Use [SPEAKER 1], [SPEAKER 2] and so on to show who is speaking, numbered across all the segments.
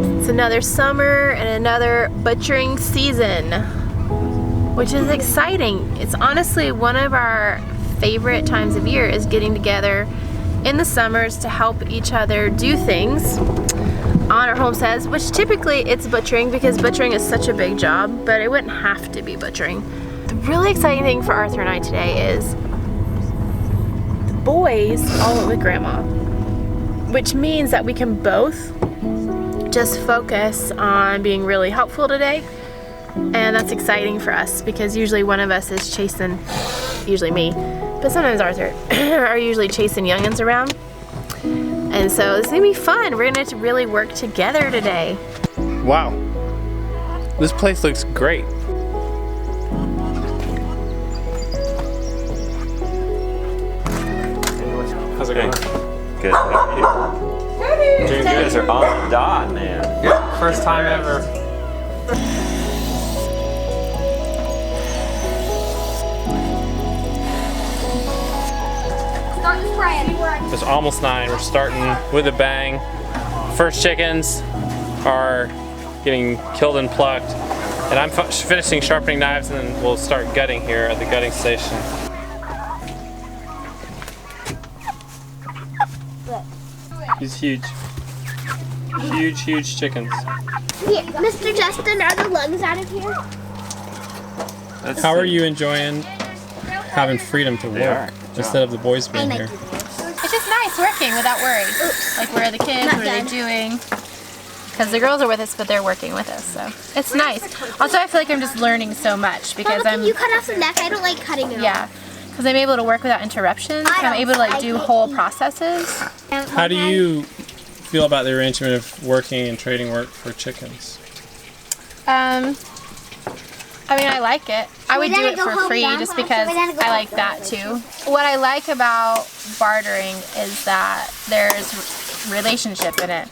[SPEAKER 1] It's another summer and another butchering season, which is exciting. It's honestly one of our favorite times of year, is getting together in the summers to help each other do things on our homesteads, which typically it's butchering because butchering is such a big job, but it wouldn't have to be butchering. The really exciting thing for Arthur and I today is the boys all went with Grandma, which means that we can both just focus on being really helpful today. And that's exciting for us because usually one of us is chasing, usually me, but sometimes Arthur, are usually chasing youngins around. And so it's gonna be fun. We're gonna really work together today.
[SPEAKER 2] Wow, this place looks great. How's it going?
[SPEAKER 3] Good. How are you? You guys are on the dot, man.
[SPEAKER 2] Yeah. First time ever. It's almost 9. We're starting with a bang. First chickens are getting killed and plucked, and I'm finishing sharpening knives, and then we'll start gutting here at the gutting station. He's huge. Huge, huge chickens.
[SPEAKER 4] Here, Mr. Justin, are the lugs out of here?
[SPEAKER 5] How are you enjoying having freedom to work instead of the boys being here?
[SPEAKER 1] It's just nice working without worry. Like, where are the kids? What are they doing? Because the girls are with us, but they're working with us, so it's nice. Also, I feel like I'm just learning so much because
[SPEAKER 4] Mama, can you cut off the neck? I don't like cutting it off.
[SPEAKER 1] Yeah, because I'm able to work without interruptions. I'm able to like do whole processes.
[SPEAKER 5] How do you feel about the arrangement of working and trading work for chickens?
[SPEAKER 1] I mean, I like it. I would do it for free just because I like that too. What I like about bartering is that there's relationship in it.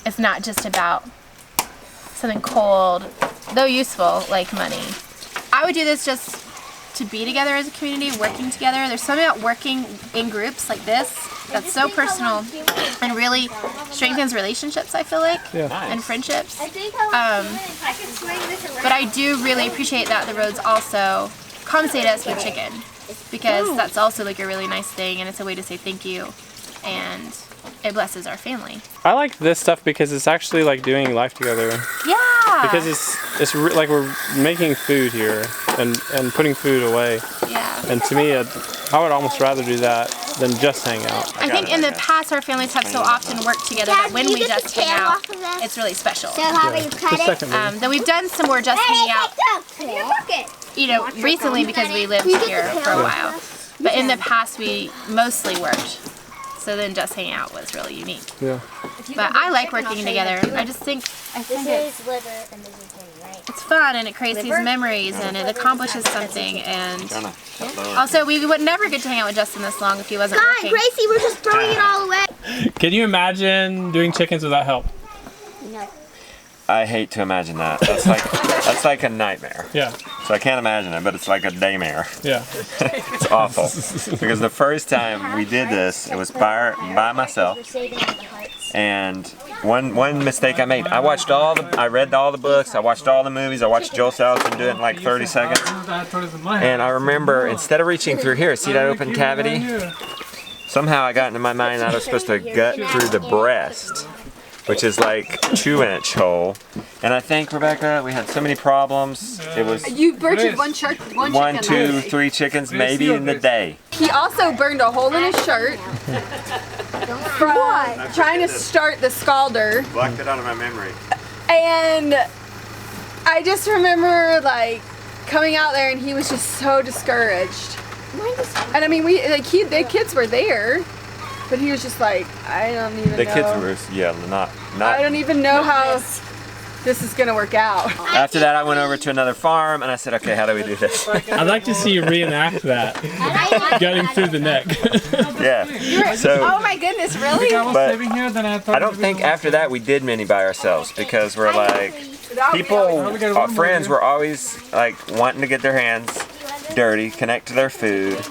[SPEAKER 1] It's not just about something cold, though useful, like money. I would do this just to be together as a community, working together. There's something about working in groups like this that's so personal and really strengthens relationships, I feel like, and friendships. But I do really appreciate that the roads also compensate us with chicken, because that's also like a really nice thing, and it's a way to say thank you, and it blesses our family.
[SPEAKER 2] I like this stuff because it's actually like doing life together.
[SPEAKER 1] Yeah.
[SPEAKER 2] Because it's like we're making food here and putting food away. Yeah. And to me, I would almost rather do that than just hang out.
[SPEAKER 1] I think in the past our families have so often worked together that when we just hang out, it's really special.
[SPEAKER 4] So how about you cut it?
[SPEAKER 1] Then we've done some more just hanging out, you know, recently because we lived here for a while. But in the past we mostly worked. So then just hanging out was really unique. Yeah. But I like working together. I think it's fun, and it creates these memories, and it accomplishes something. And also, we would never get to hang out with Justin this long if he wasn't working.
[SPEAKER 4] God, Gracie, we're just throwing it all away.
[SPEAKER 5] Can you imagine doing chickens without help?
[SPEAKER 4] No.
[SPEAKER 3] I hate to imagine that. That's like a nightmare.
[SPEAKER 5] Yeah.
[SPEAKER 3] So I can't imagine it, but it's like a daymare.
[SPEAKER 5] Yeah.
[SPEAKER 3] It's awful. Because the first time we did this, it was by myself. And one mistake I made, I read all the books, I watched all the movies, I watched Joel Salatin do it in like 30 seconds. And I remember, instead of reaching through here, see that open cavity? Somehow I got into my mind that I was supposed to gut through the breast, which is like 2-inch hole. And I think, Rebecca, we had so many problems. It was
[SPEAKER 6] you butchered one chicken.
[SPEAKER 3] 1, 2, 3 chickens maybe in the day.
[SPEAKER 6] He also burned a hole in his shirt from trying to start the scalder.
[SPEAKER 3] Blocked it out of my memory.
[SPEAKER 6] And I just remember like coming out there, and he was just so discouraged. And I mean, the kids were there. But he was just like, I don't even know.
[SPEAKER 3] The kids were, not.
[SPEAKER 6] I don't even know how this is gonna work out.
[SPEAKER 3] After that, I went over to another farm, and I said, okay, how do we do this?
[SPEAKER 5] I'd like to see you reenact that. Getting through the neck.
[SPEAKER 3] Yeah. So,
[SPEAKER 6] oh my goodness, really?
[SPEAKER 3] But I don't think after that we did many by ourselves, because we're like, our friends were always like wanting to get their hands dirty, connect to their food.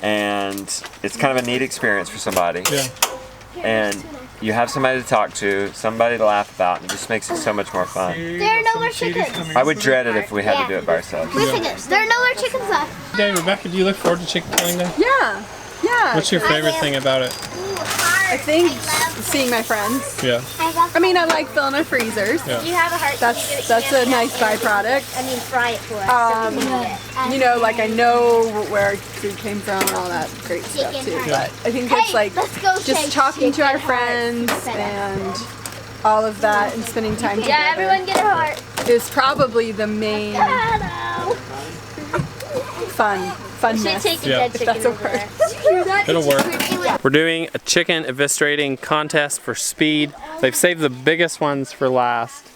[SPEAKER 3] And it's kind of a neat experience for somebody. Yeah. and you have somebody to talk to, somebody to laugh about, and it just makes it so much more fun.
[SPEAKER 4] There are no more chickens.
[SPEAKER 3] I would dread it if we had to do it by ourselves.
[SPEAKER 4] Where's chickens? There are no more chickens left.
[SPEAKER 5] Hey, Rebecca, do you look forward to chicken killing day?
[SPEAKER 6] Yeah. Yeah.
[SPEAKER 5] What's your favorite thing about it?
[SPEAKER 6] I think seeing my friends.
[SPEAKER 5] Yeah.
[SPEAKER 6] I mean, I like filling our freezers.
[SPEAKER 5] Yeah.
[SPEAKER 4] You have a heart.
[SPEAKER 6] That's a nice byproduct.
[SPEAKER 4] I mean, fry it for us.
[SPEAKER 6] You know, like I know where our food came from and all that great stuff too. But I think it's like just talking to our friends and all of that and spending time together.
[SPEAKER 4] Yeah, everyone get a heart.
[SPEAKER 6] Is probably the main funness.
[SPEAKER 5] Yeah.
[SPEAKER 6] If that's a word.
[SPEAKER 5] It'll work. We're doing a chicken eviscerating contest for speed. They've saved the biggest ones for last.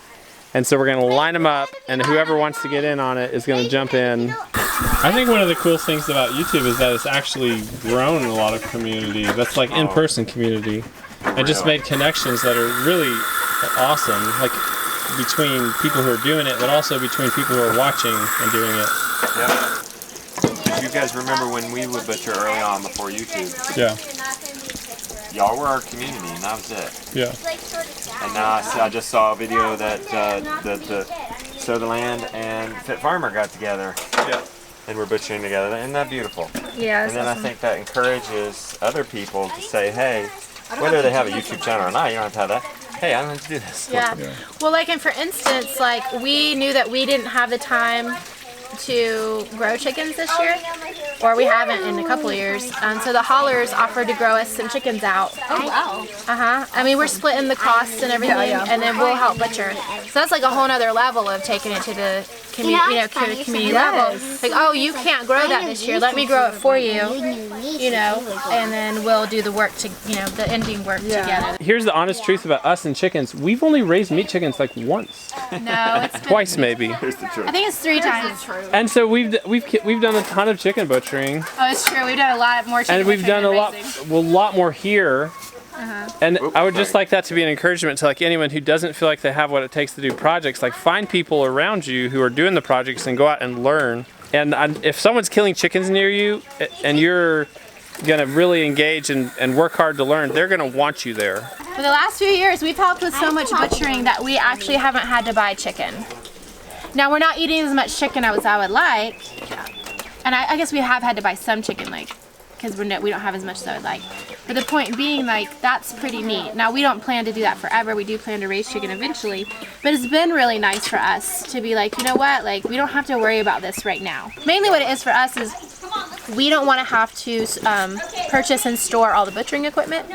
[SPEAKER 5] And so we're going to line them up, and whoever wants to get in on it is going to jump in. I think one of the coolest things about YouTube is that it's actually grown a lot of community. That's like in-person community. And just made connections that are really awesome. Like between people who are doing it, but also between people who are watching and doing it.
[SPEAKER 3] Yeah. You guys remember when we would butcher early on before YouTube?
[SPEAKER 5] Yeah.
[SPEAKER 3] Y'all were our community, and that was it.
[SPEAKER 5] Yeah.
[SPEAKER 3] And now I just saw a video that the Sow the Land and Fit Farmer got together.
[SPEAKER 5] Yeah.
[SPEAKER 3] And we're butchering together. Isn't that beautiful?
[SPEAKER 1] Yeah.
[SPEAKER 3] And then I think that encourages other people to say, hey, whether they have a YouTube channel or not, you don't have to have that. Hey, I'm going to do this.
[SPEAKER 1] Yeah. Well, like, and for instance, like, we knew that we didn't have the time to grow chickens this year, or we haven't in a couple of years. So the haulers offered to grow us some chickens out.
[SPEAKER 6] Oh wow.
[SPEAKER 1] I mean, we're splitting the costs and everything, and then we'll help butcher. So that's like a whole nother level of taking it to the community level. Like, oh, you can't grow that this year. Let me grow it for you. You know, and then we'll do the work to, the ending work together.
[SPEAKER 5] Here's the honest truth about us and chickens. We've only raised meat chickens like once.
[SPEAKER 1] No, it's been,
[SPEAKER 5] Twice maybe.
[SPEAKER 3] Here's the truth.
[SPEAKER 1] I think it's 3 times.
[SPEAKER 5] And so we've done a ton of chicken butchering.
[SPEAKER 1] Oh, it's true. We've done a lot more chicken
[SPEAKER 5] And we've done a lot more here. And I would just like that to be an encouragement to like anyone who doesn't feel like they have what it takes to do projects. Like find people around you who are doing the projects and go out and learn. And if someone's killing chickens near you and you're gonna really engage and work hard to learn, they're gonna want you there.
[SPEAKER 1] For the last few years, we've helped with so much butchering that we actually haven't had to buy chicken. Now we're not eating as much chicken as I would like, and I guess we have had to buy some chicken, like, because we don't have as much as I would like. But the point being, like, that's pretty neat. Now we don't plan to do that forever. We do plan to raise chicken eventually, but it's been really nice for us to be like, you know what, like, we don't have to worry about this right now. Mainly what it is for us is we don't want to have to purchase and store all the butchering equipment.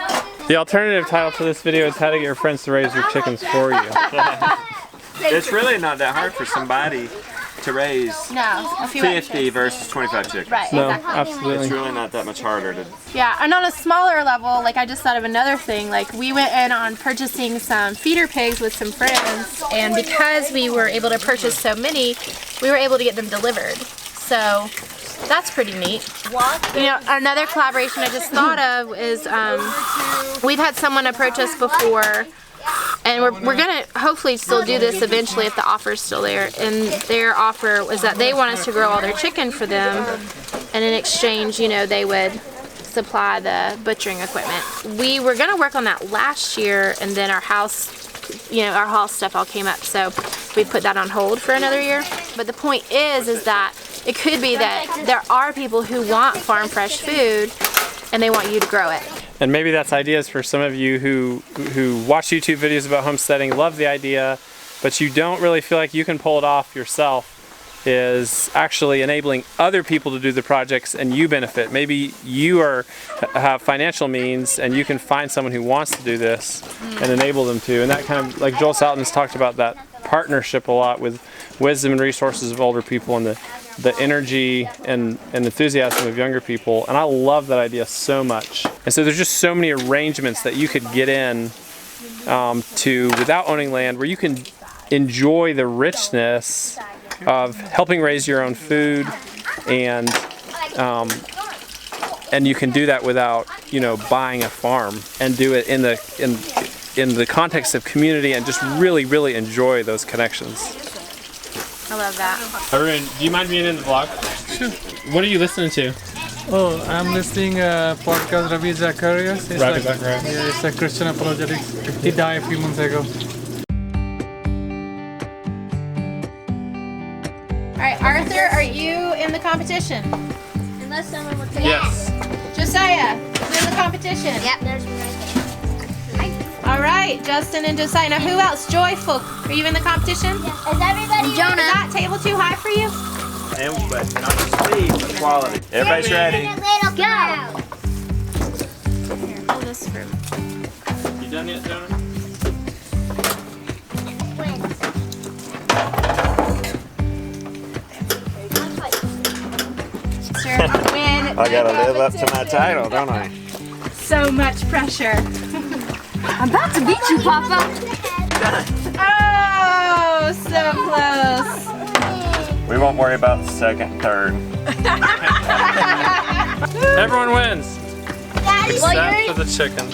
[SPEAKER 5] The alternative title to this video is how to get your friends to raise your chickens for you.
[SPEAKER 3] It's really not that hard for somebody to raise
[SPEAKER 1] a few
[SPEAKER 3] 50
[SPEAKER 1] extras.
[SPEAKER 3] versus 25 chickens.
[SPEAKER 1] Right,
[SPEAKER 5] No,
[SPEAKER 1] exactly.
[SPEAKER 5] absolutely.
[SPEAKER 3] It's really not that much harder to.
[SPEAKER 1] Yeah, and on a smaller level, like I just thought of another thing, like we went in on purchasing some feeder pigs with some friends, and because we were able to purchase so many, we were able to get them delivered. So that's pretty neat. Another collaboration I just thought of is we've had someone approach us before, and we're gonna hopefully still do this eventually if the offer's still there. And their offer was that they want us to grow all their chicken for them, and in exchange, they would supply the butchering equipment. We were gonna work on that last year, and then our house stuff all came up, so we put that on hold for another year. But the point is that it could be that there are people who want farm fresh food, and they want you to grow it.
[SPEAKER 5] And maybe that's ideas for some of you who watch YouTube videos about homesteading, love the idea, but you don't really feel like you can pull it off yourself, is actually enabling other people to do the projects and you benefit. Maybe you have financial means and you can find someone who wants to do this and enable them to. And that kind of, like Joel Salatin's talked about that partnership a lot with wisdom and resources of older people and the energy and enthusiasm of younger people. And I love that idea so much. And so there's just so many arrangements that you could get in to without owning land, where you can enjoy the richness of helping raise your own food, and you can do that without buying a farm, and do it in the context of community and just really enjoy those connections.
[SPEAKER 1] I love that.
[SPEAKER 5] Arun, do you mind being in the vlog? Sure. What are you listening to?
[SPEAKER 7] Oh, I'm listening podcast Ravi Zacharias. It's
[SPEAKER 2] Ravi
[SPEAKER 7] like,
[SPEAKER 2] Zacharias.
[SPEAKER 7] yeah, it's like Christian apologetics. He died a few months ago.
[SPEAKER 1] All right, Arthur, are you in the competition?
[SPEAKER 4] Unless someone would say
[SPEAKER 2] Yes.
[SPEAKER 1] Josiah, is in the competition?
[SPEAKER 4] Yep, there's me right there.
[SPEAKER 1] All right, Justin and Josiah. Now, who else? Joyful, are you in the competition?
[SPEAKER 4] Is everybody
[SPEAKER 1] Is that table too high for you?
[SPEAKER 3] And but not the speed, but the quality. Everybody's ready.
[SPEAKER 4] Go!
[SPEAKER 1] Pull this from.
[SPEAKER 2] You done yet, Jonah?
[SPEAKER 1] Win.
[SPEAKER 3] I gotta live up to my title, don't I?
[SPEAKER 1] So much pressure.
[SPEAKER 6] I'm about to beat you, Papa.
[SPEAKER 1] Oh, so close.
[SPEAKER 3] We won't worry about the second and third.
[SPEAKER 2] Everyone wins.
[SPEAKER 4] Daddy,
[SPEAKER 2] Except for the chickens.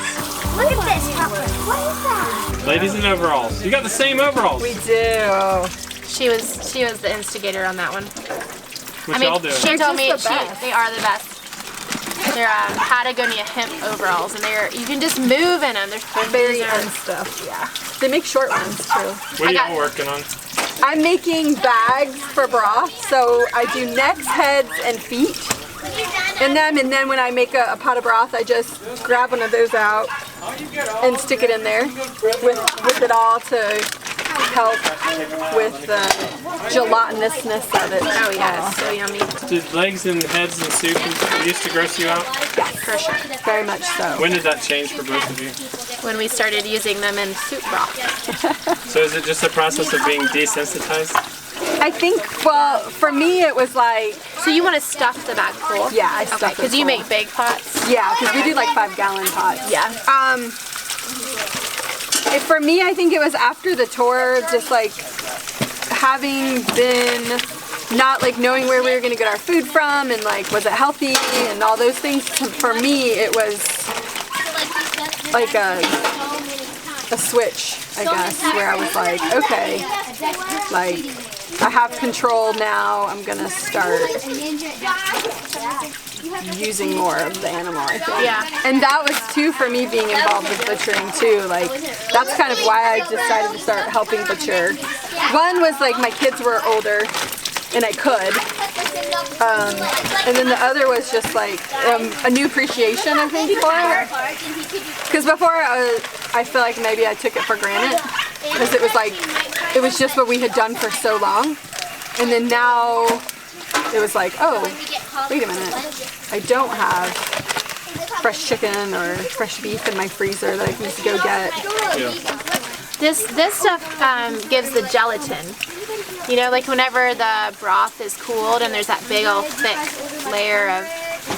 [SPEAKER 4] look at this, Papa. What is that?
[SPEAKER 2] Ladies in overalls. You got the same overalls.
[SPEAKER 6] We do.
[SPEAKER 1] She was the instigator on that one.
[SPEAKER 2] Which y'all do.
[SPEAKER 1] She told me
[SPEAKER 6] just the best.
[SPEAKER 1] they are the best. They're Patagonia hemp overalls, and you can just move in them. They're
[SPEAKER 6] Very end stuff, yeah. They make short ones too.
[SPEAKER 2] What are y'all working on?
[SPEAKER 6] I'm making bags for broth, so I do necks, heads, and feet in them, and then when I make a pot of broth, I just grab one of those out and stick it in there with it all to help with the gelatinousness of it.
[SPEAKER 1] Oh yeah, so yummy.
[SPEAKER 2] Did legs and heads and soup used to gross you out?
[SPEAKER 1] For sure.
[SPEAKER 6] Very much so.
[SPEAKER 2] When did that change for both of you?
[SPEAKER 1] When we started using them in soup broth.
[SPEAKER 2] So is it just a process of being desensitized?
[SPEAKER 6] I think, well, for me it was like,
[SPEAKER 1] So you want to stuff the bag full?
[SPEAKER 6] yeah, I stuff
[SPEAKER 1] Okay,
[SPEAKER 6] it
[SPEAKER 1] because you
[SPEAKER 6] full.
[SPEAKER 1] make big pots.
[SPEAKER 6] Yeah, because we do like 5-gallon pots.
[SPEAKER 1] Yeah.
[SPEAKER 6] For me, I think it was after the tour, just like having been not like knowing where we were going to get our food from and like was it healthy and all those things. For me, it was like a switch, I guess, where I was like, okay, like I have control now. I'm going to start using more of the animal, I think.
[SPEAKER 1] Yeah.
[SPEAKER 6] And that was too for me being involved with butchering too. Like that's kind of why I decided to start helping butcher. One was like my kids were older and I could. And then the other was just like a new appreciation, I think, for it. Because before I feel like maybe I took it for granted because it was like, it was just what we had done for so long. And then now it was like, oh, wait a minute. I don't have fresh chicken or fresh beef in my freezer that I can just go get.
[SPEAKER 1] This stuff gives the gelatin. You know, like whenever the broth is cooled and there's that big old thick layer of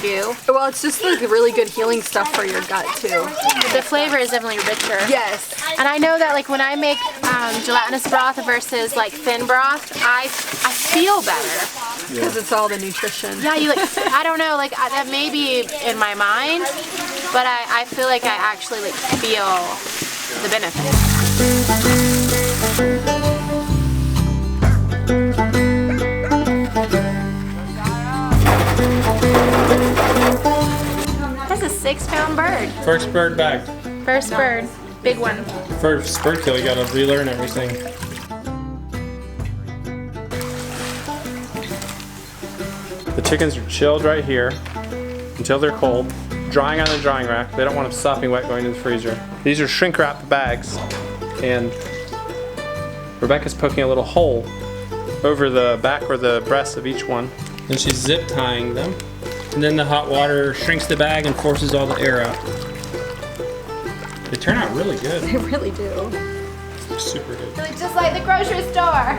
[SPEAKER 1] goo.
[SPEAKER 6] Well, it's just like really good healing stuff for your gut too.
[SPEAKER 1] The flavor is definitely richer.
[SPEAKER 6] Yes.
[SPEAKER 1] And I know that like when I make gelatinous broth versus like thin broth, I feel better.
[SPEAKER 6] Because it's all the nutrition.
[SPEAKER 1] Yeah, you like, I don't know, like that may be in my mind, but I feel like I actually like feel the benefits. That's a 6-pound bird.
[SPEAKER 2] First bird back.
[SPEAKER 1] First bird. Big one.
[SPEAKER 2] First bird kill, you gotta relearn everything. The chickens are chilled right here until they're cold, drying on the drying rack. They don't want them sopping wet going into the freezer. These are shrink wrapped bags, and Rebecca's poking a little hole over the back or the breast of each one. And she's zip tying them. And then the hot water shrinks the bag and forces all the air out. They turn out really good.
[SPEAKER 6] They really do.
[SPEAKER 2] Super good.
[SPEAKER 1] Just like the grocery store.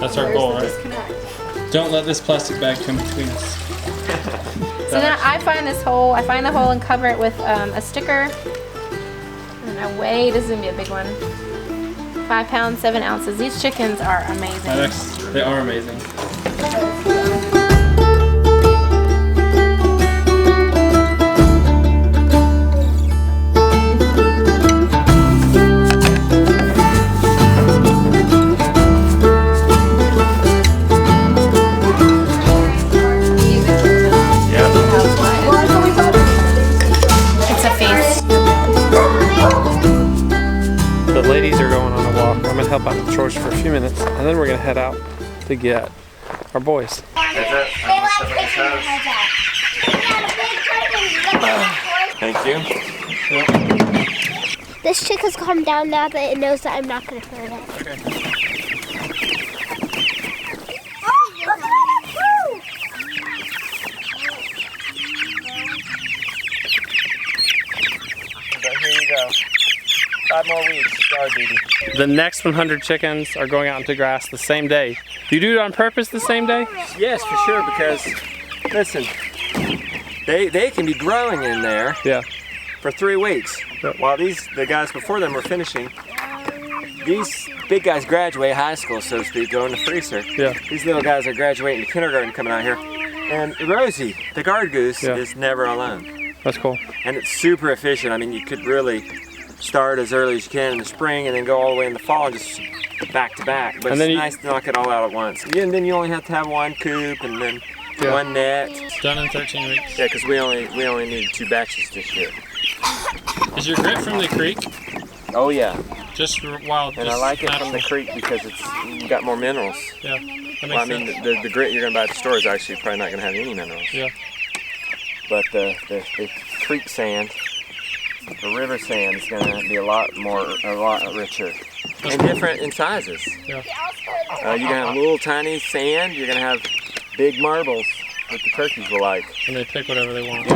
[SPEAKER 2] That's our goal, right? Don't let this plastic bag come between us.
[SPEAKER 1] So then I find this hole, I find the hole and cover it with a sticker. And I weigh, this is gonna be a big one. 5 pounds, 7 ounces. These chickens are amazing.
[SPEAKER 2] They are amazing.
[SPEAKER 5] and help out with the chores for a few minutes, and then we're gonna head out to get our boys.
[SPEAKER 3] Thank you.
[SPEAKER 4] This chick has calmed down now that it knows that I'm not going to hurt it.
[SPEAKER 5] Okay.
[SPEAKER 3] Here you go. 5 more weeks. Yard duty.
[SPEAKER 5] The next 100 chickens are going out into grass the same day. Do you do it on purpose the same day?
[SPEAKER 3] Yes, for sure, because listen, they can be growing in there
[SPEAKER 5] Yeah.
[SPEAKER 3] for 3 weeks.
[SPEAKER 5] Yep.
[SPEAKER 3] While the guys before them were finishing, these big guys graduate high school, so to speak, go in the freezer.
[SPEAKER 5] Yeah.
[SPEAKER 3] These little guys are graduating to kindergarten coming out here. And Rosie, the guard goose,
[SPEAKER 5] Yeah.
[SPEAKER 3] is never alone.
[SPEAKER 5] That's cool.
[SPEAKER 3] And it's super efficient. I mean, you could really start as early as you can in the spring and then go all the way in the fall, just back to back. But
[SPEAKER 5] And then
[SPEAKER 3] it's
[SPEAKER 5] you-
[SPEAKER 3] nice to knock it all out at once. And then you only have to have 1 coop and then
[SPEAKER 5] Yeah.
[SPEAKER 3] 1 net.
[SPEAKER 5] Done in 13 weeks.
[SPEAKER 3] Yeah, because we only needed 2 batches this year.
[SPEAKER 5] Is your grit from the creek?
[SPEAKER 3] Oh yeah,
[SPEAKER 5] Just wild.
[SPEAKER 3] and I like it from the creek because you got more minerals.
[SPEAKER 5] Yeah. That makes
[SPEAKER 3] Well, I mean,
[SPEAKER 5] sense.
[SPEAKER 3] the grit you're gonna buy at the store is actually probably not gonna have any minerals.
[SPEAKER 5] Yeah.
[SPEAKER 3] But the creek sand, the river sand is gonna be a lot richer, and different in sizes.
[SPEAKER 5] Yeah.
[SPEAKER 3] You're gonna have little tiny sand. You're gonna have big marbles that the turkeys will like.
[SPEAKER 5] And they pick whatever they want.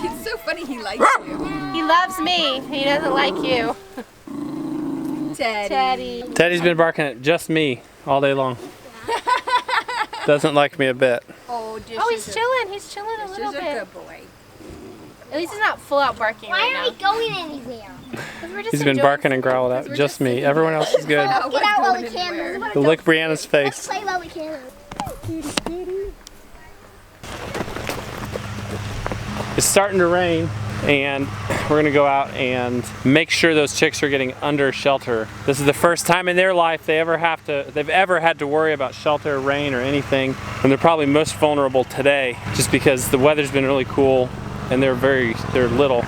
[SPEAKER 6] It's so funny he likes you.
[SPEAKER 1] He loves me. He doesn't like you.
[SPEAKER 6] Teddy.
[SPEAKER 5] Teddy's been barking at just me all day long. Doesn't like me a bit.
[SPEAKER 6] Oh,
[SPEAKER 1] Oh, he's chilling. He's chilling a little
[SPEAKER 6] Just a
[SPEAKER 1] bit.
[SPEAKER 6] good boy.
[SPEAKER 1] At least he's not full out barking
[SPEAKER 4] Why
[SPEAKER 1] right
[SPEAKER 4] aren't we
[SPEAKER 1] now.
[SPEAKER 4] going anywhere?
[SPEAKER 1] 'Cause we're just
[SPEAKER 5] He's been
[SPEAKER 1] enjoying-
[SPEAKER 5] barking and growled at just me. Everyone else is good.
[SPEAKER 6] Oh,
[SPEAKER 4] Get out while we
[SPEAKER 6] going
[SPEAKER 4] can.
[SPEAKER 6] anywhere.
[SPEAKER 5] Look Brianna's
[SPEAKER 4] Let's
[SPEAKER 5] face.
[SPEAKER 4] play while we can.
[SPEAKER 5] It's starting to rain, and we're gonna go out and make sure those chicks are getting under shelter. This is the first time in their life they've ever had to worry about shelter, rain, or anything, and they're probably most vulnerable today, just because the weather's been really cool and they're little.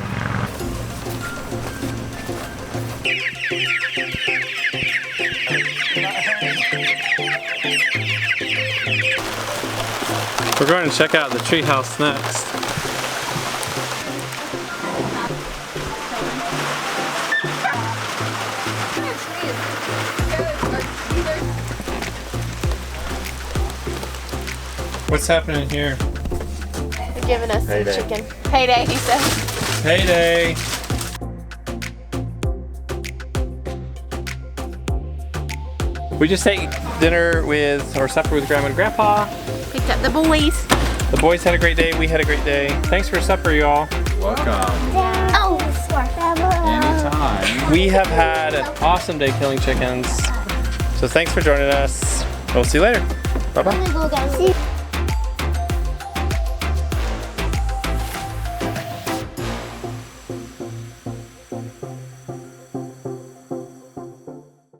[SPEAKER 5] We're going to check out the treehouse next. What's happening here?
[SPEAKER 1] They're giving us some
[SPEAKER 3] Payday.
[SPEAKER 1] chicken. Payday, he says.
[SPEAKER 5] Payday! We just ate dinner or supper with Grandma and Grandpa.
[SPEAKER 1] Picked up the boys.
[SPEAKER 5] The boys had a great day, we had a great day. Thanks for supper, y'all.
[SPEAKER 7] Welcome.
[SPEAKER 4] Oh,
[SPEAKER 7] Anytime.
[SPEAKER 5] We have had an awesome day killing chickens. So thanks for joining us. We'll see you later. Bye-bye.
[SPEAKER 4] I'm gonna go down.